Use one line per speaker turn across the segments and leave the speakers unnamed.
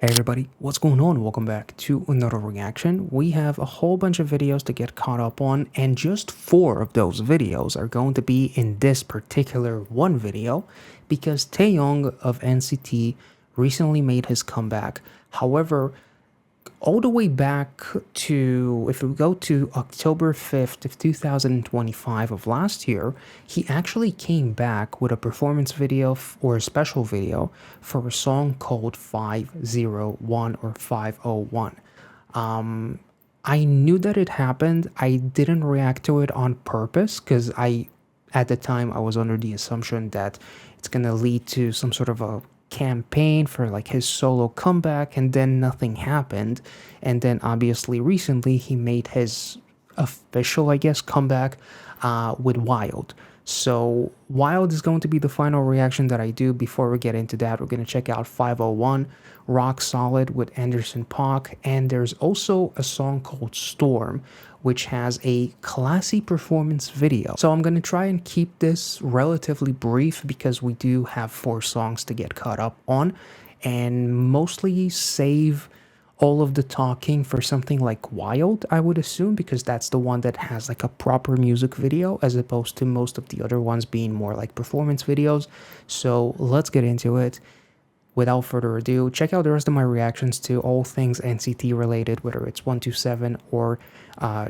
Hey everybody, what's going on? Welcome back to another reaction. We have a whole bunch of videos to get caught up on, and just 4 of those videos are going to be in this particular one video because Taeyong of NCT recently made his comeback. However, all the way back to, if we go to October 5th of 2025 of last year, he actually came back with a performance video or a special video for a song called 501 or 501. I knew that it happened. I didn't react to it on purpose because at the time, I was under the assumption that it's gonna lead to some sort of a campaign for like his solo comeback, and then nothing happened. And then obviously recently he made his official, I guess, comeback with WYLD. So WYLD is going to be the final reaction that I do. Before we get into that, we're going to check out 501 Rock Solid with Anderson .Paak, and there's also a song called Storm, which has a classy performance video. So I'm going to try and keep this relatively brief because we do have 4 songs to get caught up on, and mostly save all of the talking for something like WYLD, I would assume, because that's the one that has like a proper music video as opposed to most of the other ones being more like performance videos. So let's get into it. Without further ado, check out the rest of my reactions to all things NCT related, whether it's 127 or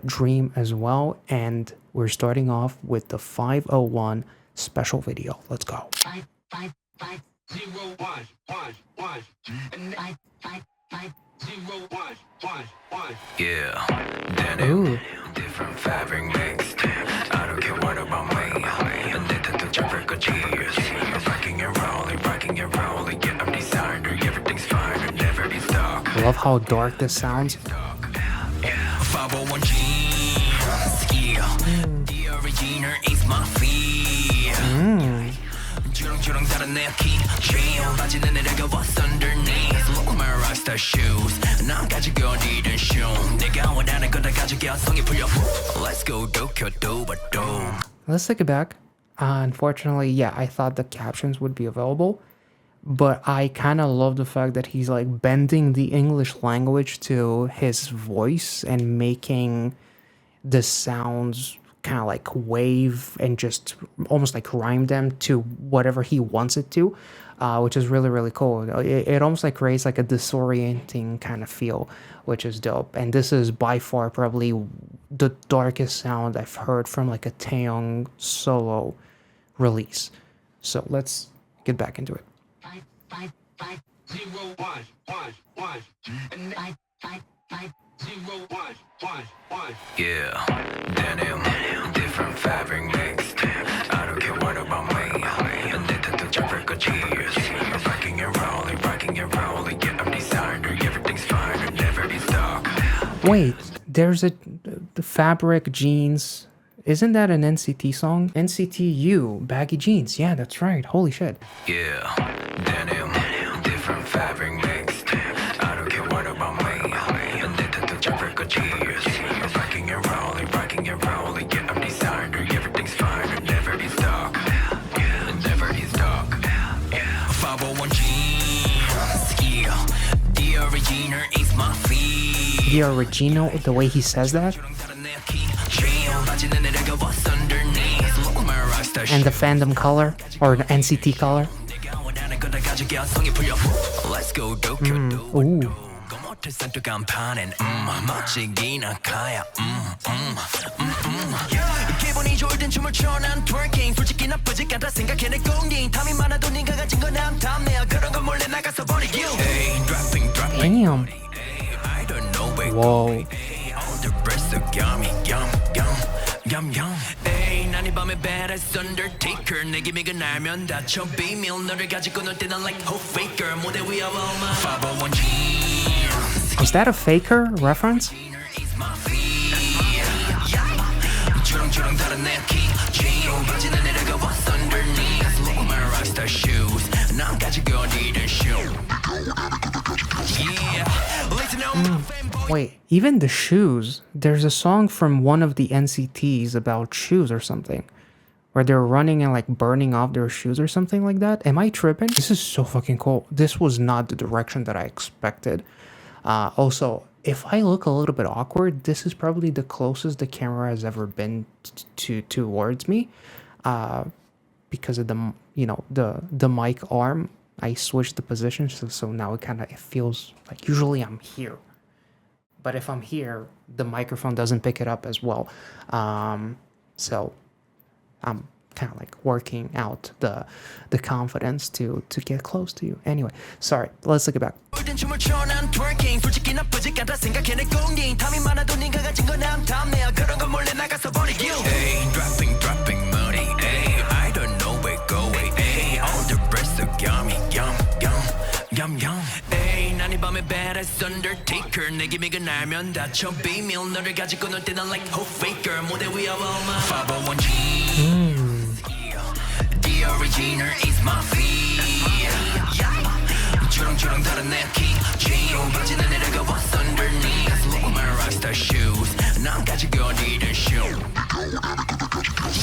Dream as well. And we're starting off with the 501 special video. Let's go.
501. Yeah, Daniel. Different fabric mixed. I don't care what about me. Addicted to traffic or cheers. Rocking and rolling, yeah, I'm designer. Everything's fine, and never be stuck.
I love how dark this sounds.
501 yeah. The original is my feet. 주렁주렁 다른 내 키 dream 빠지는 내가 what's underneath. Look at my rockstar shoes. 난 가지고 어디든 shoe. 내가 원하는 건 다 가져가 성이 풀려. Let's go 도쿄도 바동.
Let's take it back. Unfortunately, yeah, I thought the captions would be available, but I kind of love the fact that he's like bending the English language to his voice and making the sounds kind of like wave and just almost like rhyme them to whatever he wants it to, which is really, really cool. It almost like creates like a disorienting kind of feel, which is dope. And this is by far probably the darkest sound I've heard from like a Taeyong solo release. So let's get back into it.
501. Yeah, Daniel. Different fabric mixed. I don't care what about me. Addicted to traffic or cheers. Rocking and rolling, yeah, I'm designer. Everything's fine, and never be stuck.
Wait, there's the fabric jeans. Isn't that an NCT song? NCT baggy jeans. Yeah, that's right. Holy shit.
Yeah, Daniel. Different fabric mixed. I don't care what about me. Addicted to traffic or cheers. Rocking and rolling, yeah, I'm designer. Everything's fine, and never be stuck. And never be stuck. 501 jeans. Yeah, the original is my feet.
The original, the way he says that? And the fandom color, or the NCT color.
Let's go
Ooh.
기분이 좋을 땐 춤을 춰 난 twerking 솔직히 나쁘지 않다 생각해 내 공인 탐이 많아도 네가 가진 건 난 탐내야 그런 건 몰래 나가서 버리기 Hey, dropping
Damn.
I don't know where
Whoa.
all the rest are yummy yum Hey, 난 이 밤에 badass undertaker 내 기믹은 알면 다쳐 비밀 너를 가지고 놀 때 난 like whole faker 무대 위에 얼마 501 jeans
Was that a faker reference?
주렁주렁 다른 내 키 jeans 빠지는 내가 what's underneath Look at my rockstar shoes 난 가지고 어디든 shoe Yeah, listen up
Wait, even the shoes. There's a song from one of the NCTs about shoes or something. where they're running and like burning off their shoes or something like that. Am I tripping? This is so fucking cool. This was not the direction that I expected. Also, if I look a little bit awkward, this is probably the closest the camera has ever been towards me, because of the the mic arm. I switched the position, so now it feels like usually I'm here, but if I'm here, the microphone doesn't pick it up as well. So I'm kind of like working out the confidence to get close to you. Anyway, sorry, let's look it back.
Undertaker 내게 맥을 날면 다쳐 비밀 너를 가지고 놀 때난 like hope faker 무대 위에 올마 501G The original is my feet 주렁주렁 다른 내 king G 바지는 내려가 what's underneath Look at my rockstar shoes 난 가지고 need a shoe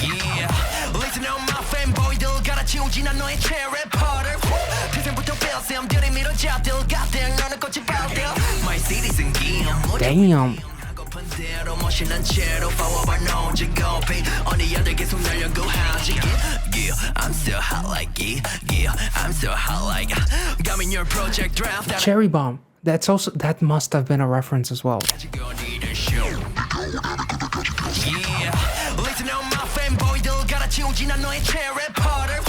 Yeah Listen up my fanboy들 갈아치우지 난 너의 cherry potter 태생부터 뺨쌤들이 밀어잡들 goddamn 너는 꽃이 발들 My city's in gear
Damn.
I'm still hot like yeah I'm still hot like got me in your project draft
Cherry Bomb. That must have been a reference as well.
Yeah listen up my fanboy들 갈아치우지 난 너의 cherry potter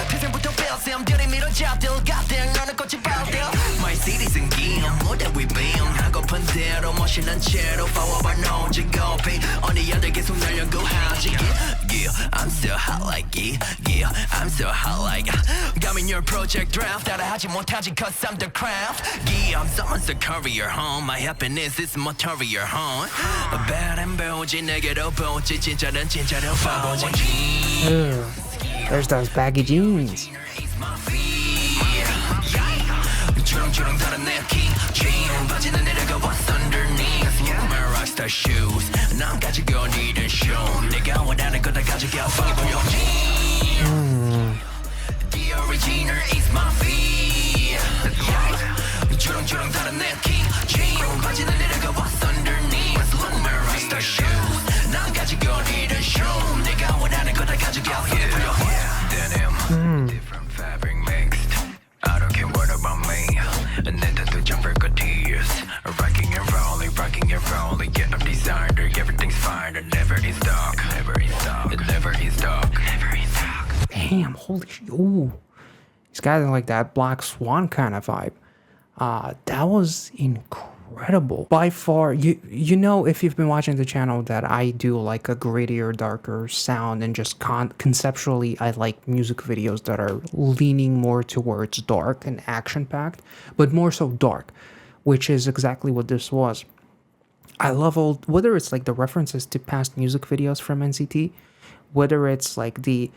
태생부터 뺨쌤들이 밀어잡들 goddamn 너는 꽃이 발들 My city's in gear 무대 위 beam 하고픈 대로 멋있는 채로 파워bar no 지고피 언니야들 계속 날 연구하지 Yeah I'm still hot like yeah I'm still hot like got me in your project draft 따라하지 못하지 cause I'm the craft Yeah I'm someone's the courier home My happiness is material home Bad and bouncy 내게로 보지 진짜는 진짜로 501G
There's those baggy jeans.
주렁주렁 다른 내 king G 바지는 내려가 what's underneath Look at my rockstar shoes 난 가지고 need a show 내가 원하는 거 다 가져가 501G The original is my feet 주렁주렁 다른 내 king G 바지는 내려가 what's underneath Look at my rockstar shoes 난 가지고 need a show 내가 원하는 거 다 가져가 501G Denim different fabric mixed I don't care what about me And then to jump for good tears Rocking and rolling Get up designed Everything's fine It never is dark Never is dark It never is dark Never is dark
Damn, holy shit. Ooh. He's got like that Black Swan kind of vibe. That was incredible. By far, you know, if you've been watching the channel, that I do like a grittier, darker sound, and just conceptually, I like music videos that are leaning more towards dark and action-packed, but more so dark, which is exactly what this was. I love whether it's like the references to past music videos from NCT, whether it's like the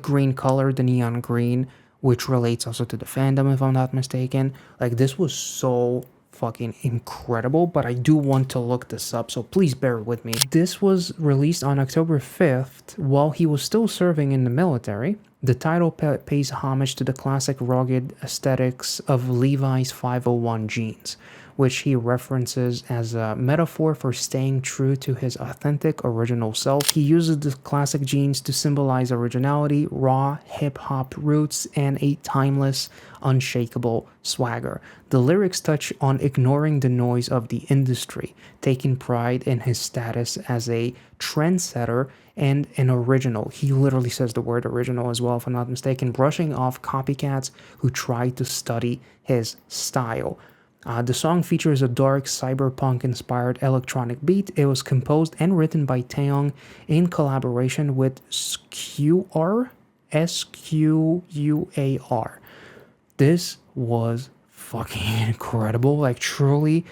green color, the neon green, which relates also to the fandom, if I'm not mistaken. Like, this was so fucking incredible, but I do want to look this up, so please bear with me. This was released on October 5th while he was still serving in the military. The title pays homage to the classic rugged aesthetics of Levi's 501 jeans, which he references as a metaphor for staying true to his authentic original self. He uses the classic jeans to symbolize originality, raw hip-hop roots, and a timeless, unshakable swagger. The lyrics touch on ignoring the noise of the industry, taking pride in his status as a trendsetter and an original. He literally says the word original as well, if I'm not mistaken, brushing off copycats who try to study his style. The song features a dark, cyberpunk-inspired electronic beat. It was composed and written by TAEYONG in collaboration with SQUAR. This was fucking incredible. Like, truly,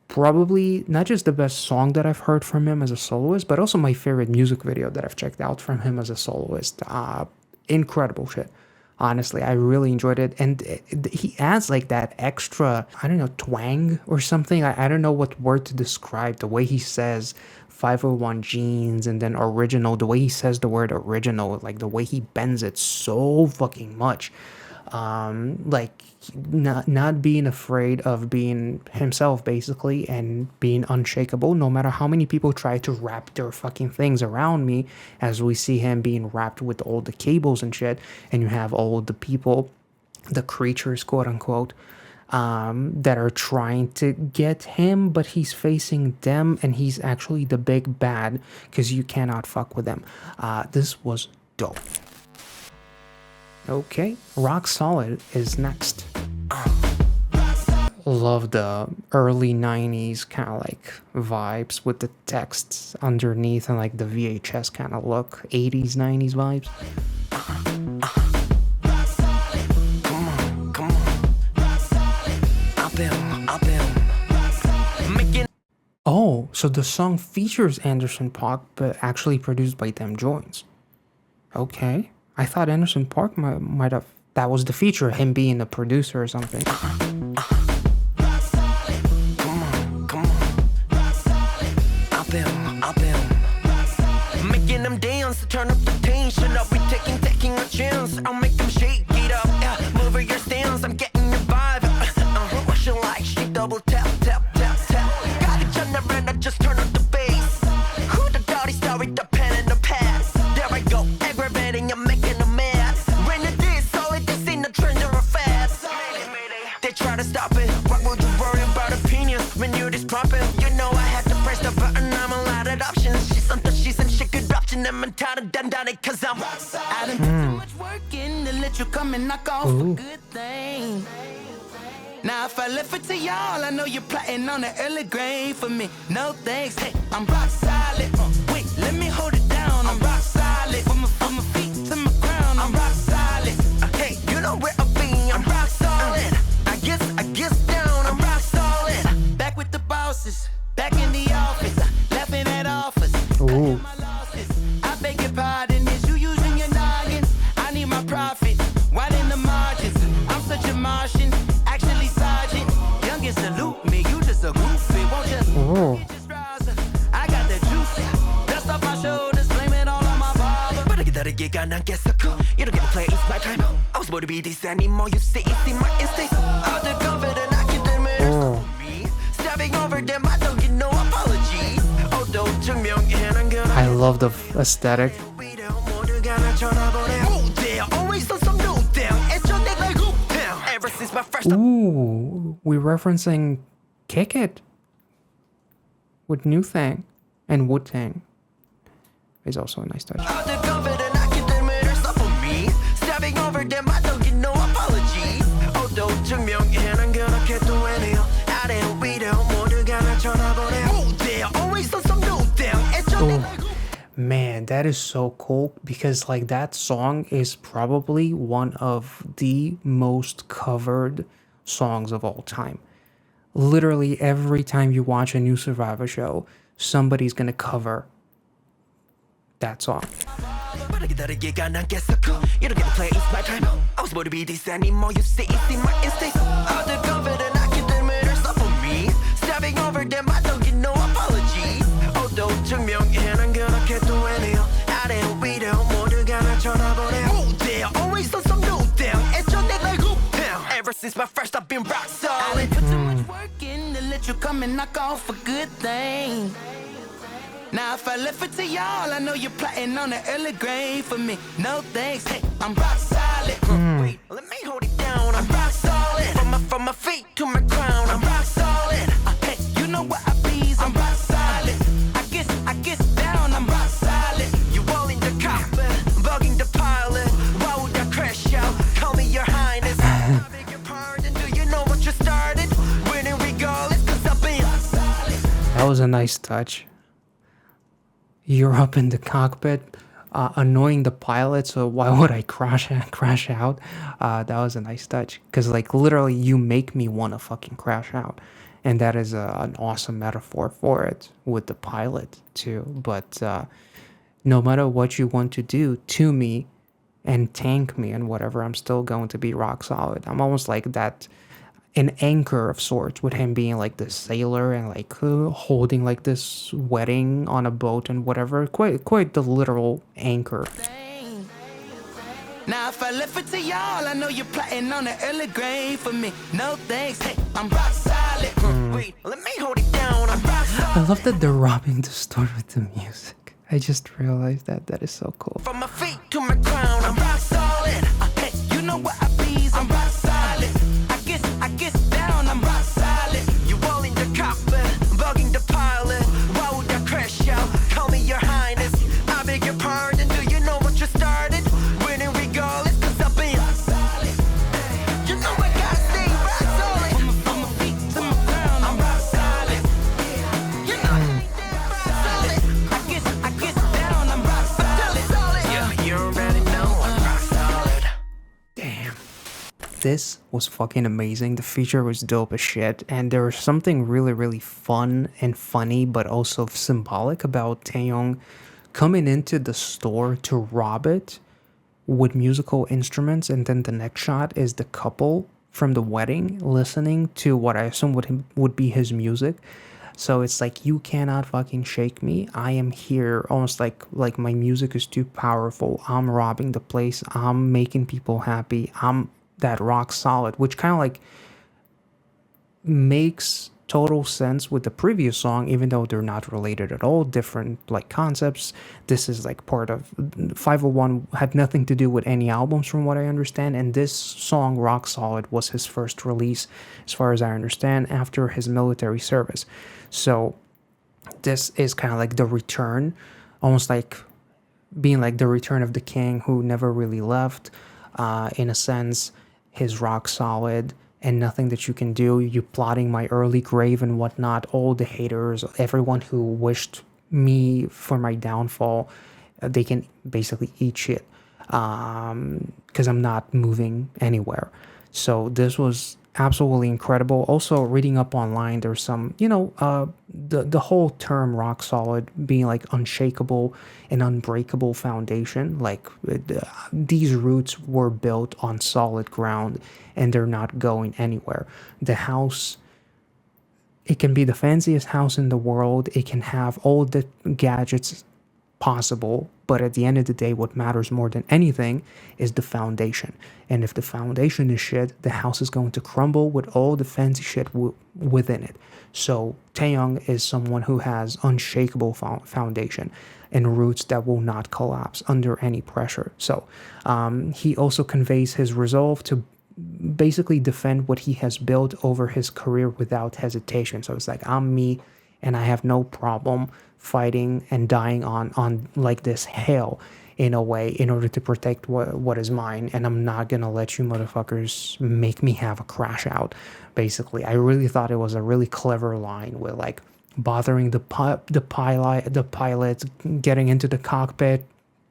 probably not just the best song that I've heard from him as a soloist, but also my favorite music video that I've checked out from him as a soloist. Incredible shit. Honestly, I really enjoyed it. And he adds like that extra, I don't know, twang or something. I don't know what word to describe the way he says 501 jeans and then original, the way he says the word original, like the way he bends it so fucking much. Like not being afraid of being himself basically and being unshakable no matter how many people try to wrap their fucking things around me, as we see him being wrapped with all the cables and shit, and you have all the people, the creatures, quote unquote, that are trying to get him, but he's facing them and he's actually the big bad because you cannot fuck with them. This was dope. Okay, Rock Solid is next. Love the early 90s kind of like vibes with the texts underneath and like the VHS kind of look. 80s, 90s vibes. Oh, so the song features Anderson .Paak, but actually produced by them joints. Okay. I thought Anderson .Paak might have, that was the feature, him being the producer or something.
Making them dance, turn up the tension. I'll be taking a chance. I'll make them shake it up. Yeah, move your stance, I'm getting your vibe. What she like, she double tap, tap, tap, tap. Got it, and I just turn up the bass. Who the dirty star with the pen and the pad? There I go, aggravating, I'm making them mad. When it is solid, this ain't a trend or a fad. They try to stop it. Why would you worry about opinions when you're just popping? You know I had to press the button, I'm allowed at options. She's in shit good option, I'm tired of done it, cause I'm I done put too much work in to let you come and knock off a good thing. Now if I left it to y'all, I know you're plotting on the early grave for me. No thanks, hey, I'm rock solid. Wait, let me hold it down. I'm rock solid. From my feet to my crown, I'm rock solid. Hey, you know where I'll be, I'm rock solid. I guess down, I'm rock solid. Back with the bosses, back in the office, laughing at offers.
Ooh.
I beg your pardon, is you using your noggin? I need my profit, wide in the margins. I'm such a Martian, actually sergeant. Youngest salute me, you just a goofy, won't you? I got the juice, dust off my shoulders, blame it all on my barber. But I get that again, I guess I could. You don't get to play, it's my time. I was born to be this anymore, you see my instincts. Out the confident, I can admit me. Stepping over them, I don't get no apologies.
I love the aesthetic. Ooh, we're referencing Kick It with New Thang and Wu Tang. Is also a nice touch. Man, that is so cool because like that song is probably one of the most covered songs of all time. Literally every time you watch a new Survivor show, somebody's gonna cover that song.
You don't get to play, it's my time. I was born to be this anymore, you see my instincts. Out the confident, I can admit there's stuff for me. Stepping over them, I don't get no apologies. Although 증명해낸 그렇게 또 해내요. 아래 위로 모두가 날 쳐다보네. They're always on some new thing. 애초에 날 굽해요. Ever since my first, I've been rock solid. I put too much work in to let you come and knock off a good thing. Now if I left it to y'all, I know you're plotting on the early grave for me. No thanks, hey, I'm rock solid. Wait, let me hold it down. I'm rock solid. From my feet to my crown, I'm rock solid. Hey, you know what I please, I'm rock solid. I guess down, I'm rock solid. You all in the cockpit, bugging the pilot. Why would I crash out? Call me your highness. I beg your pardon, do you know what you started? Winning regardless, cause I've been solid.
That was a nice touch. You're up in the cockpit, annoying the pilot, so why would I crash out? That was a nice touch, because like literally you make me want to fucking crash out, and that is an awesome metaphor for it with the pilot too. But no matter what you want to do to me, and tank me and whatever, I'm still going to be rock solid. I'm almost like that, an anchor of sorts, with him being like the sailor and like holding like this wedding on a boat and whatever. Quite the literal anchor.
Now if I left it to y'all, I know you're plotting on the early grave for me. No thanks, hey, I'm rock solid. Wait, let me hold it down. I'm rock solid.
I love that they're robbing the store with the music. I just realized that is so cool.
From my feet to my crown, I'm rock solid. Hey, you know what I be? I'm rock solid. I guess down, I'm rock solid. You all in the cockpit, bugging the pilot. Why would I crash out? Call me your highness. I beg your pardon. Do you know what you started? Winning regardless, cause I've been rock solid. You know I gotta stay rock solid. From my feet to my crown, I'm rock solid. You know I ain't that rock solid. I guess down, I'm rock solid. Yeah, you already know I'm rock solid.
Damn. This was fucking amazing. The feature was dope as shit, and there was something really fun and funny but also symbolic about Taeyong coming into the store to rob it with musical instruments, and then the next shot is the couple from the wedding listening to what I assume would be his music. So it's like, you cannot fucking shake me. I am here, almost like my music is too powerful. I'm robbing the place. I'm making people happy. I'm that rock solid, which kind of like makes total sense with the previous song, even though they're not related at all, different like concepts. This is like part of 501, had nothing to do with any albums from what I understand, and this song Rock Solid was his first release, as far as I understand, after his military service. So this is kind of like the return, almost like being like the return of the king who never really left, in a sense. His rock solid and nothing that you can do, you plotting my early grave and whatnot, all the haters, everyone who wished me for my downfall, they can basically eat shit, because I'm not moving anywhere. So this was absolutely incredible. Also, reading up online, there's some, the whole term rock solid being like unshakable and unbreakable foundation. Like these roots were built on solid ground and they're not going anywhere. The house, it can be the fanciest house in the world. It can have all the gadgets possible, but at the end of the day, what matters more than anything is the foundation. And if the foundation is shit, the house is going to crumble with all the fancy shit within it. So Taeyong is someone who has unshakable foundation and roots that will not collapse under any pressure. So he also conveys his resolve to basically defend what he has built over his career without hesitation. So it's like, I'm me, and I have no problem fighting and dying on like this hill in a way, in order to protect what is mine, and I'm not gonna let you motherfuckers make me have a crash out. Basically, I really thought it was a really clever line with like bothering the pilot, getting into the cockpit,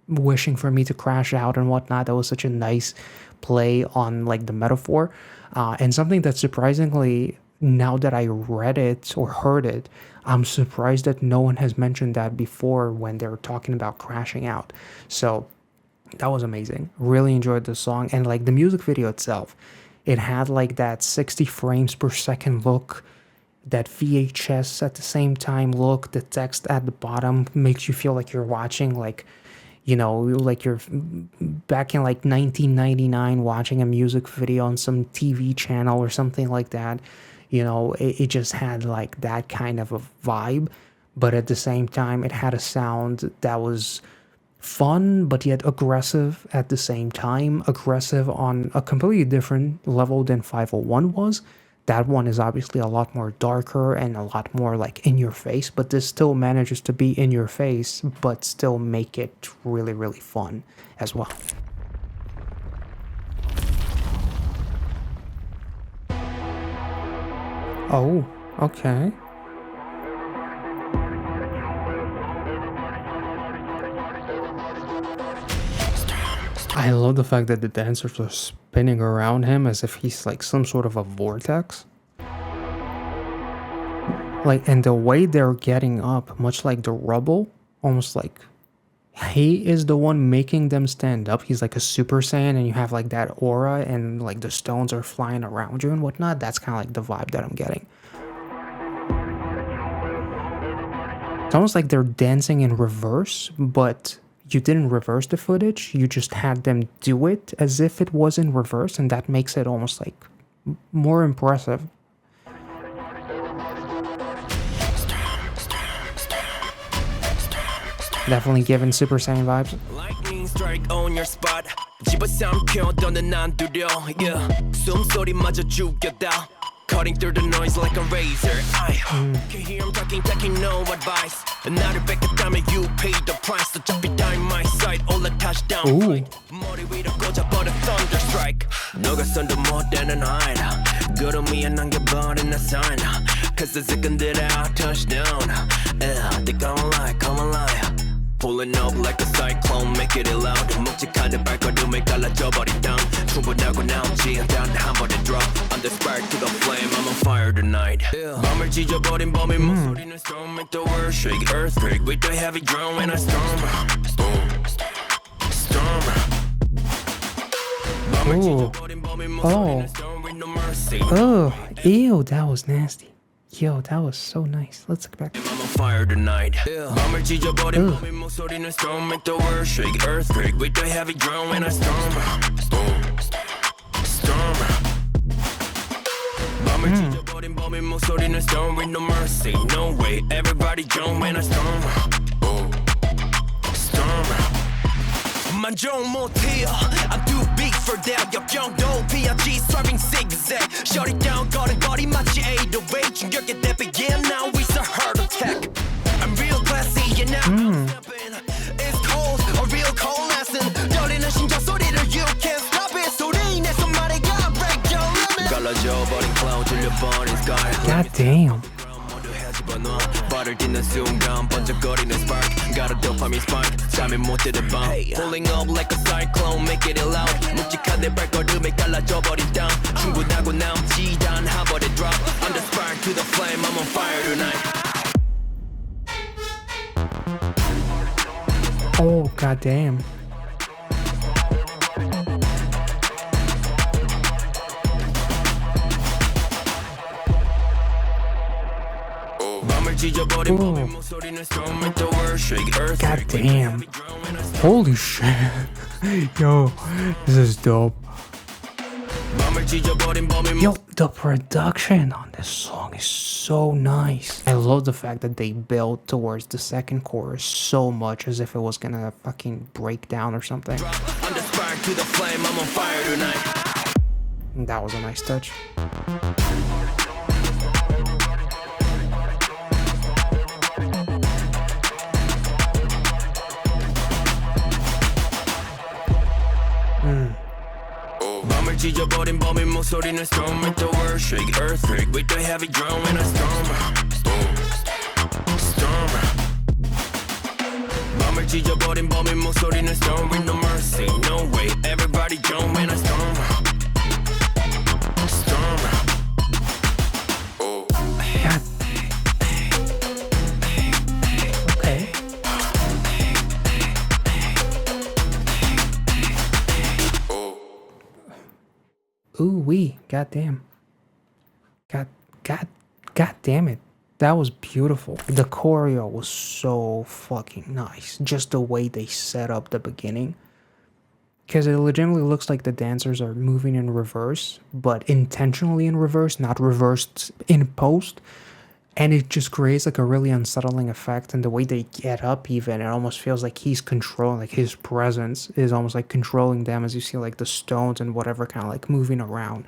wishing for me to crash out and whatnot. That was such a nice play on like the metaphor, and something that surprisingly, now that I read it or heard it, I'm surprised that no one has mentioned that before when they're talking about crashing out. So that was amazing. Really enjoyed the song, and like the music video itself, it had like that 60 frames per second look, that VHS at the same time look. The text at the bottom makes you feel like you're watching like, like you're back in like 1999 watching a music video on some TV channel or something like that. It just had like that kind of a vibe, but at the same time, it had a sound that was fun, but yet aggressive at the same time. Aggressive on a completely different level than 501 was. That one is obviously a lot more darker and a lot more like in your face, but this still manages to be in your face, but still make it really fun as well. Oh, okay. I love the fact that the dancers are spinning around him as if he's like some sort of a vortex. Like, and the way they're getting up, much like the rubble, almost like he is the one making them stand up. He's like a super saiyan, and you have like that aura, and like the stones are flying around you and whatnot. That's kind of like the vibe that I'm getting. It's almost like they're dancing in reverse, but you didn't reverse the footage. You just had them do it as if it was in reverse, and that makes it almost like more impressive. Definitely giving Super Saiyan vibes.
Lightning strike on your spot. 집어삼켜 너는 안 두려. Yeah. 숨소리마저 죽였다. Cutting through the noise like a razor. I can hear him talking, taking no advice. 나를 뺏겼다면 you pay the price. 어차피 die my side, all a touchdown.
Ooh.
머리 위로 꽂아버려 thunder strike. 너가 손도 못 대는 하이라. 구름 위에 남겨버린 나 sign. Cause the second that I touchdown. Yeah, they come alive. Pulling up like a cyclone, make it loud. 묵직하게 발걸음을 갈라져버린 땅. 충분하고 남지 않단 한 번에 drop. I'm the spark to the flame, I'm on fire tonight. 맘을 찢어버린 범인 목소리는 storm, make the world shake. Earthquake with the heavy drum when I storm. 맘을 찢어버린 범인 목소리는 storm with no mercy.
Oh, ew, that was nasty. Yo, that was so nice. Let's look back.
I'm on fire tonight. 맘을 찢어버린 범인 목소리는 storm, make the world shake. Earthquake with the heavy drum when I storm. 맘을 찢어버린 범인 목소리는 storm with no mercy. No way, everybody jump when I storm. 만족 못해요. I'm too big for that. 역경도 피하지 swerving zigzag. Shut it down 걸음걸이 마치 808. 충격에 대비 yeah now it's a heart attack. I'm real classy and now I'm stepping. It's cold, a real cold lesson. 떨리는 심장 소리를 you can't stop it. 소리 내서 말해가 break your limit. 갈라져버린 cloud 질려버린 sky.
God damn.
발을 딛는 순간 번쩍거리는 spark. Got a dopamine spark. 잠이 못 드는 밤. Pulling up like a cyclone, make it loud. 묵직한 내 발걸음에 갈라져버린 땅. 충분하고 남지 단 한 번에 drop. I'm the spark to the flame, I'm on fire tonight.
Oh, god damn. God damn. Holy shit. Yo, this is dope. Yo, the production on this song is so nice. I love the fact that they built towards the second chorus so much as if it was gonna fucking break down or something. That was a nice touch.
찢어버린 범인 목소리는 storm, make the world shake. Earthquake with the heavy drum when I storm. 맘을 찢어버린 범인 목소리는 storm with no mercy. No way, everybody jump when I storm.
God. Okay. Ooh wee, goddamn. God damn it. That was beautiful. The choreo was so fucking nice. Just the way they set up the beginning. Because it legitimately looks like the dancers are moving in reverse, but intentionally in reverse, not reversed in post. And it just creates like a really unsettling effect. And the way they get up even, it almost feels like he's controlling, like his presence is almost like controlling them as you see like the stones and whatever kind of like moving around.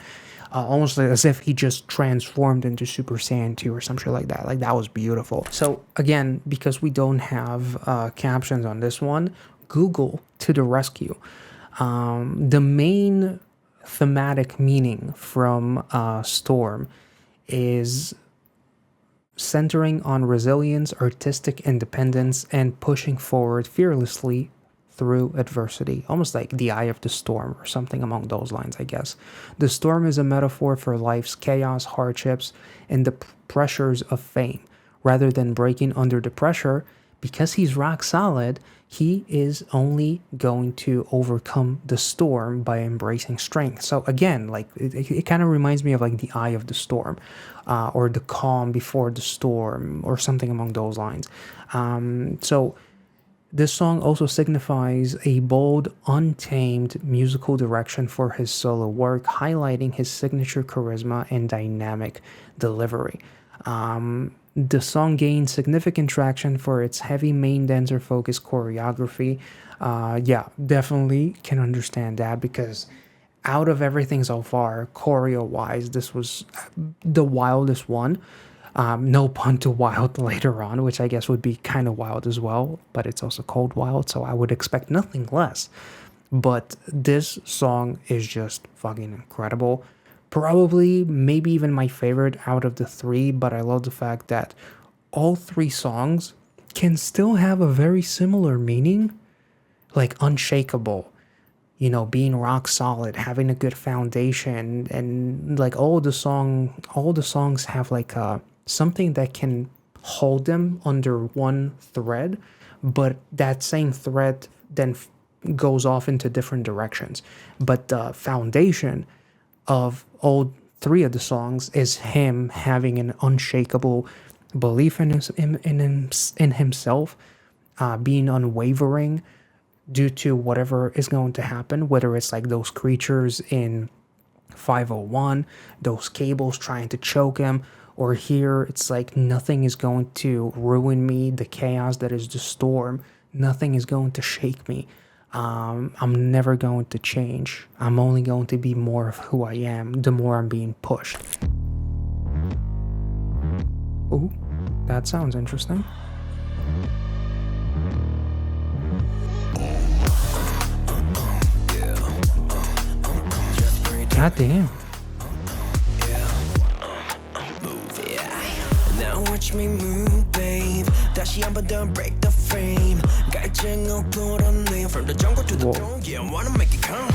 Almost like as if he just transformed into Super Saiyan 2 or some shit like that. Like that was beautiful. So again, because we don't have captions on this one, Google to the rescue. The main thematic meaning from Storm is centering on resilience, artistic independence, and pushing forward fearlessly through adversity. Almost like the eye of the storm or something along those lines, I guess. The storm is a metaphor for life's chaos, hardships, and the pressures of fame. Rather than breaking under the pressure, because he's rock solid, he is only going to overcome the storm by embracing strength. So again, like it kind of reminds me of like the eye of the storm, or the calm before the storm, or something along those lines. So this song also signifies a bold, untamed musical direction for his solo work, highlighting his signature charisma and dynamic delivery. The song gained significant traction for its heavy main dancer focused choreography. Yeah, definitely can understand that, because out of everything so far, choreo wise, this was the wildest one. No pun to wild later on, which I guess would be kind of wild as well, but it's also called wild, so I would expect nothing less. But this song is just fucking incredible. Probably, maybe even my favorite out of the three, but I love the fact that all three songs can still have a very similar meaning, like unshakable, you know, being rock solid, having a good foundation, and like all the songs have like something that can hold them under one thread, but that same thread then goes off into different directions. But the foundation of all three of the songs is him having an unshakable belief in in himself, being unwavering due to whatever is going to happen, whether it's like those creatures in 501, those cables trying to choke him, or here it's like nothing is going to ruin me, the chaos that is the storm, nothing is going to shake me. I'm never going to change. I'm only going to be more of who I am the more I'm being pushed. Ooh, that sounds interesting. God damn.
Now watch me move, babe. 다시 한번 더 break the frame. 갈증을 풀어내 from the jungle to the throne. Yeah, I wanna make it count.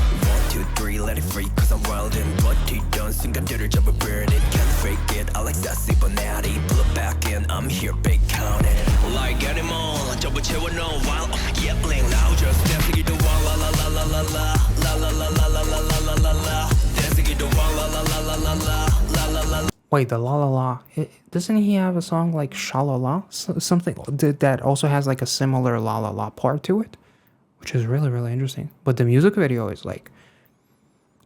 1, 2, 3, let it free, cause I'm wild and bloody. Done 순간들을 잡아 burn it. Can't fake it, I like sassy but natty. Pull it back in, I'm here, big count it. Like animal, 전부 채워넣어 wild. Yeah, bling now, just dancing in the wall. La la la la la la. La la la la la la la la la la. Dancing in the wall. La la la la la la. La la la.
Wait, the La La La. Doesn't he have a song like Shalala? Something that also has like a similar La La La part to it, which is really, really interesting. But the music video is like,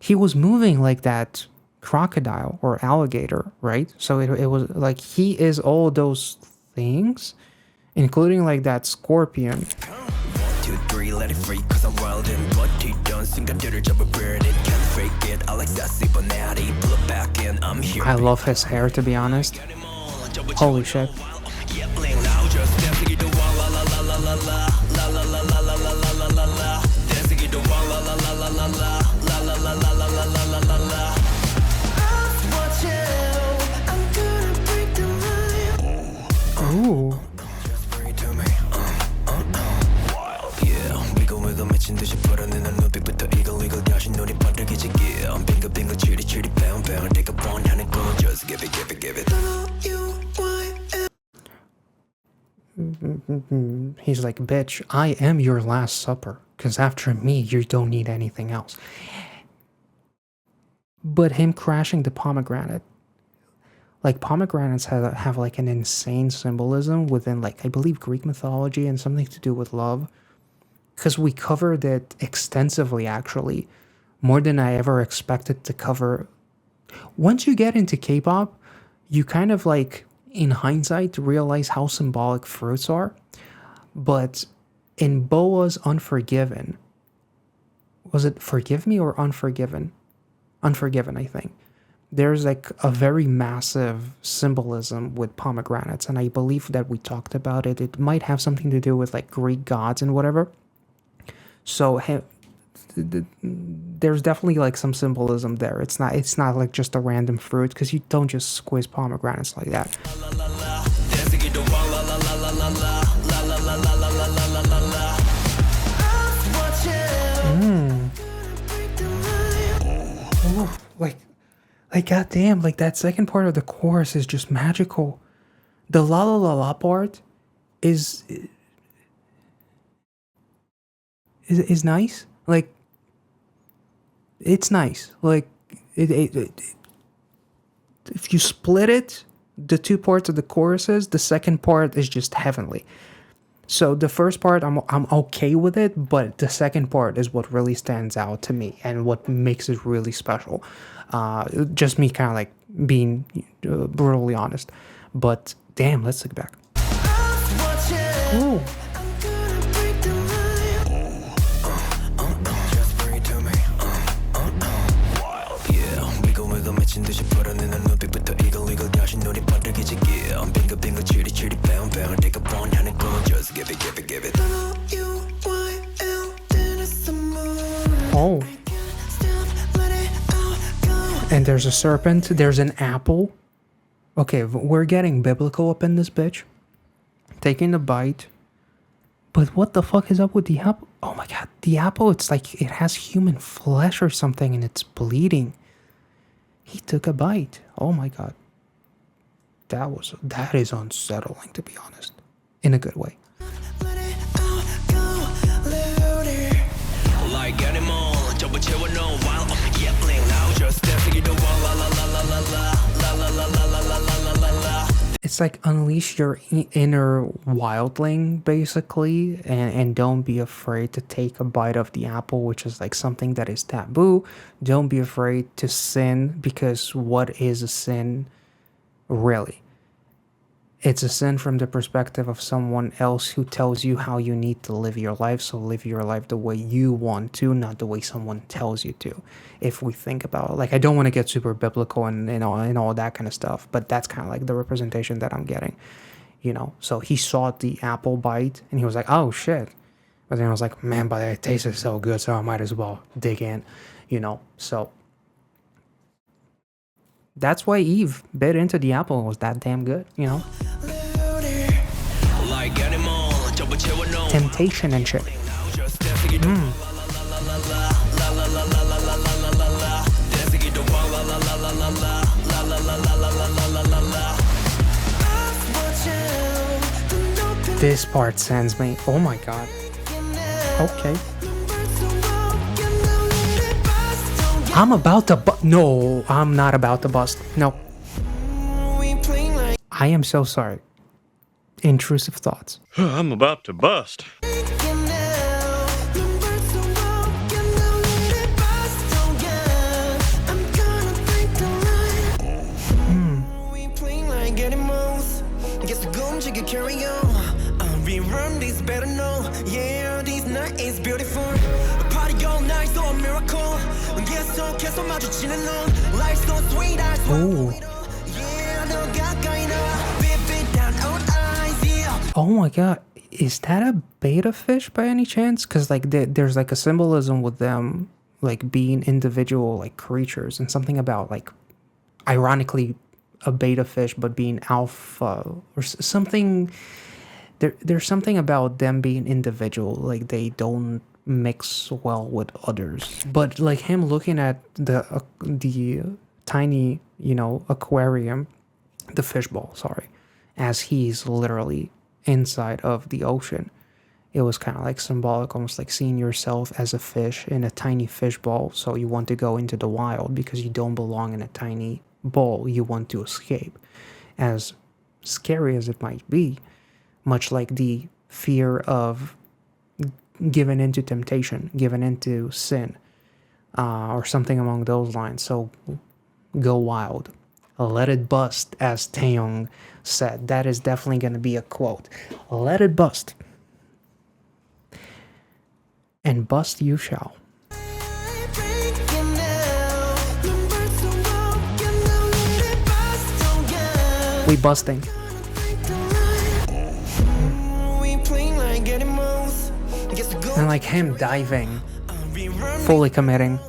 he was moving like that crocodile or alligator, right? So it was like he is all those things, including like that scorpion.
1, 2, 3, let it free, cause I'm wild and bloody. Done 순간들을 잡아 burn it. Can't fake it, I like sassy but natty. Pull it back in, I'm here.
I love his hair, to be honest. Holy shit.
Yeah, bling now, just dancing in the wall. La la la la la la. La la la la la la la la la la. Dancing in the wall. La la la la la la. La la la la la la la la la. Watch out, I'm gonna break the line.
Ooh.
Just bring it to me. Wild. Yeah, wiggle 미친 듯이 불어내는 눈빛부터 이글이글 다시 눈이 반짝이지게. 빙글빙글 치리치리 bound 내가 원하는 건 just give it.
He's like, bitch, I am your last supper, because after me, you don't need anything else. But him crashing the pomegranate, like pomegranates have like an insane symbolism within, like, I believe Greek mythology and something to do with love, because we covered it extensively, actually, more than I ever expected to cover. Once you get into K-pop, you kind of like, in hindsight, realize how symbolic fruits are. But in Boa's Unforgiven, was it Forgive Me or Unforgiven? Unforgiven, I think. There's like a very massive symbolism with pomegranates, and I believe that we talked about it. It might have something to do with like Greek gods and whatever. So there's definitely like some symbolism there. It's not like just a random fruit, because you don't just squeeze pomegranates like that. Ooh, like goddamn, like that second part of the chorus is just magical. The la la la la part is is nice. Like, it's nice. Like, if you split it, the two parts of the choruses, the second part is just heavenly. So the first part, I'm okay with it, but the second part is what really stands out to me and what makes it really special. Just me kind of like being brutally honest. But damn, let's look back. Oh. Oh. And there's a serpent, there's an apple. Okay, we're getting biblical up in this bitch. Taking a bite. But what the fuck is up with the apple? Oh my god, the apple, it's like it has human flesh or something and it's bleeding. He took a bite. Oh my god. That is unsettling, to be honest. In a good way. It's like unleash your inner wildling, basically, and don't be afraid to take a bite of the apple, which is like something that is taboo. Don't be afraid to sin, because what is a sin, really? It's a sin from the perspective of someone else who tells you how you need to live your life, so live your life the way you want to, not the way someone tells you to. If we think about it, like, I don't want to get super biblical and all that kind of stuff, but that's kind of like the representation that I'm getting, you know? So he saw the apple bite and he was like, oh shit. But then I was like, man, but it tasted so good, so I might as well dig in, you know? So that's why Eve bit into the apple. It was that damn good, you know? Temptation and shit. This part sends me. Oh my god. Okay. I'm about to no, I'm not about to bust. No. I am so sorry. Intrusive thoughts.
I'm about to bust.
Oh my god, is that a beta fish by any chance? Because like there's like a symbolism with them like being individual like creatures, and something about like ironically a beta fish but being alpha or something. There's something about them being individual, like they don't mix well with others. But like him looking at the tiny, you know, aquarium, the fishbowl, sorry, as he's literally inside of the ocean, it was kind of like symbolic, almost like seeing yourself as a fish in a tiny fishbowl. So you want to go into the wild because you don't belong in a tiny bowl. You want to escape, as scary as it might be, much like the fear of giving into temptation, giving into sin, or something along those lines. So go wild. Let it bust, as TAEYONG said. That is definitely going to be a quote. Let it bust. And bust you shall. We busting. And like him diving, fully committing.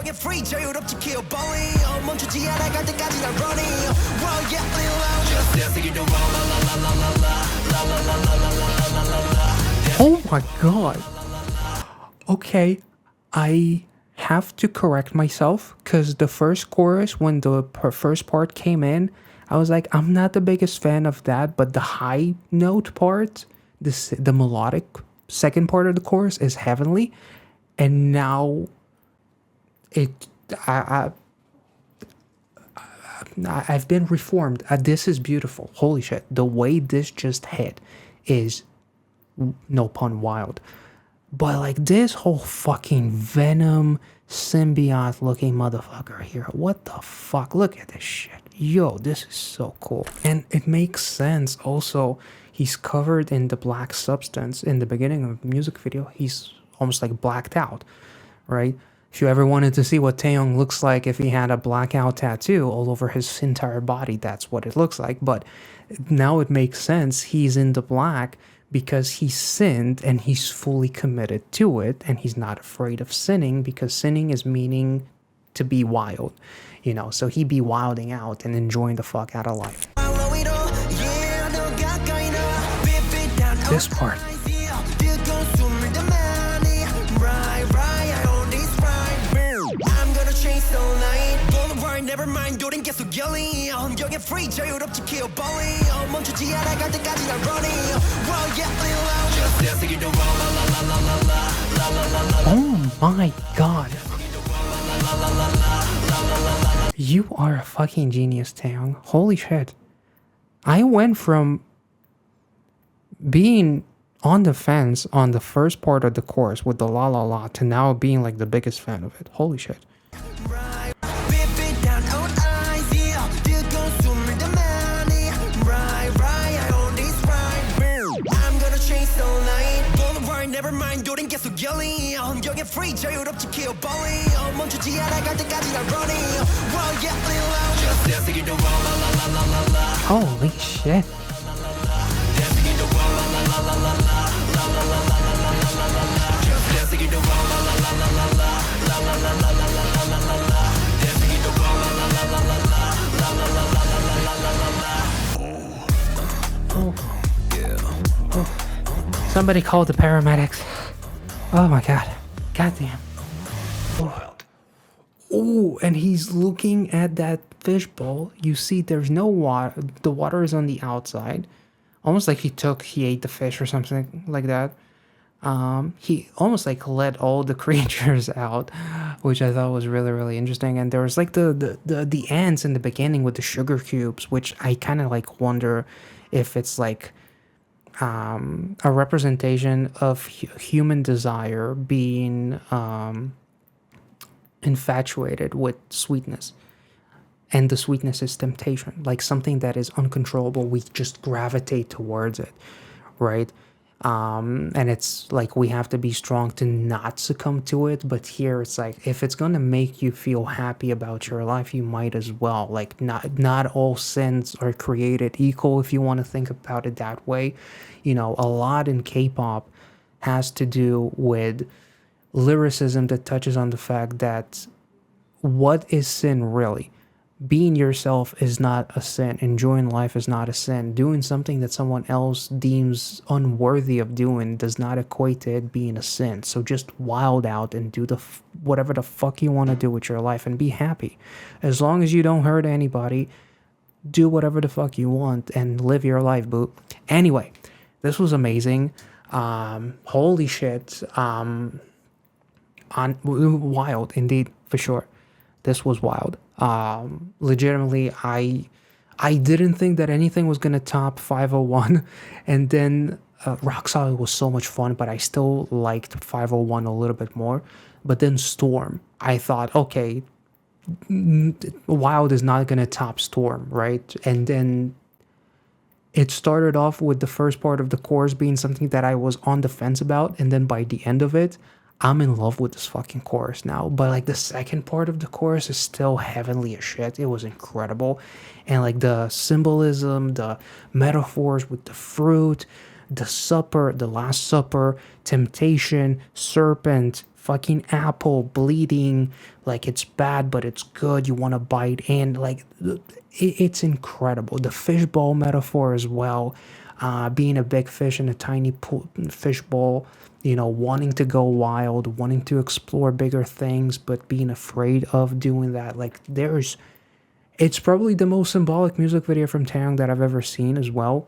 영의 free 자유롭지 kill bully 멈추지 않아 갈 때까지 난 running Well yeah lean loud Just dance to the wall la la la la la la la la la la la la la la
Oh my god. Okay, I have to correct myself because the first chorus, when the first part came in, I was like, I'm not the biggest fan of that, but the high note part, the melodic second part of the chorus is heavenly, and now it, I've been reformed. This is beautiful. Holy shit, the way this just hit is no pun wild. But like this whole fucking Venom symbiote looking motherfucker here, what the fuck? Look at this shit. Yo, this is so cool. And it makes sense also. He's covered in the black substance in the beginning of the music video. He's almost like blacked out, right? If you ever wanted to see what TAEYONG looks like if he had a blackout tattoo all over his entire body, that's what it looks like. But now it makes sense. He's in the black because he sinned and he's fully committed to it, and he's not afraid of sinning because sinning is meaning to be wild, you know, so he be wilding out and enjoying the fuck out of life. This part. Never mind, don't get so yelling. 영의 free 자유롭지 kill bully 멈추지 않아 갈 때까지 난 running Well yeah lean loud Just dance to the wall la la la la la la la la la Oh my god. You are a fucking genius, TAEYONG. Holy shit. I went from being on the fence on the first part of the chorus with the la la la to now being like the biggest fan of it. Holy shit.
Never mind, don't get so yelling 영의 free 자유롭지 kill bully 멈추지 않아 갈 때까지 난 running Well yeah lean loud Just dance to the wall la la la la la
Holy shit.
Dance to the wall la la la la la la la la la la la la la Just dance to the wall la la la la la la la la la la la la la la Dance to the wall la la la la la la la la la la la la la
Somebody call the paramedics. Oh my god. Goddamn. Oh, and he's looking at that fishbowl. You see there's no water. The water is on the outside. Almost like he ate the fish or something like that. He almost like let all the creatures out, which I thought was really, really interesting. And there was like the ants in the beginning with the sugar cubes, which I kind of like wonder if it's like a representation of human desire being infatuated with sweetness, and the sweetness is temptation, like something that is uncontrollable. We just gravitate towards it, right? And it's like we have to be strong to not succumb to it. But here it's like, if it's gonna make you feel happy about your life, you might as well. Like not all sins are created equal, if you want to think about it that way. You know, a lot in K-pop has to do with lyricism that touches on the fact that what is sin really? Being yourself is not a sin. Enjoying life is not a sin. Doing something that someone else deems unworthy of doing does not equate to it being a sin. So just wild out and do whatever the fuck you want to do with your life and be happy. As long as you don't hurt anybody, do whatever the fuck you want and live your life, boo. Anyway, this was amazing. Holy shit. Wild indeed, for sure. This was wild. Legitimately, I didn't think that anything was gonna top 501, and then Rock Solid was so much fun, but I still liked 501 a little bit more. But then Storm, I thought, okay, Wild is not gonna top Storm, right? And then it started off with the first part of the chorus being something that I was on the fence about, and then by the end of it, I'm in love with this fucking chorus now. But like the second part of the chorus is still heavenly as shit. It was incredible. And like the symbolism, the metaphors with the fruit, the supper, the last supper, temptation, serpent, fucking apple bleeding, like it's bad but it's good, you want to bite, and like it's incredible. The fishbowl metaphor as well, being a big fish in a tiny pool, fishbowl, you know, wanting to go wild, wanting to explore bigger things, but being afraid of doing that. Like it's probably the most symbolic music video from Taeyong that I've ever seen as well.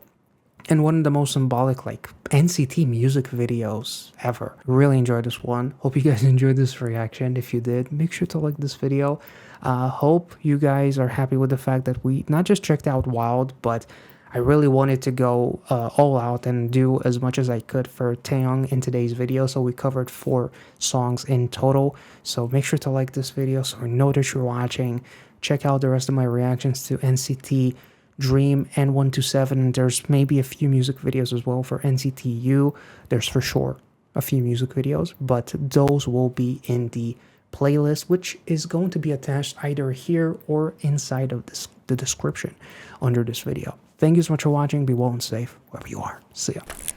And one of the most symbolic, like, NCT music videos ever. Really enjoyed this one. Hope you guys enjoyed this reaction. If you did, make sure to like this video. Hope you guys are happy with the fact that we not just checked out WYLD, but I really wanted to go all out and do as much as I could for Taeyong in today's video. So we covered 4 songs in total. So make sure to like this video so I know that you're watching. Check out the rest of my reactions to NCT Dream and 127, and there's maybe a few music videos as well for NCTU. There's for sure a few music videos, but those will be in the playlist, which is going to be attached either here or inside of the description under this video. Thank you so much for watching. Be well and safe wherever you are. See ya.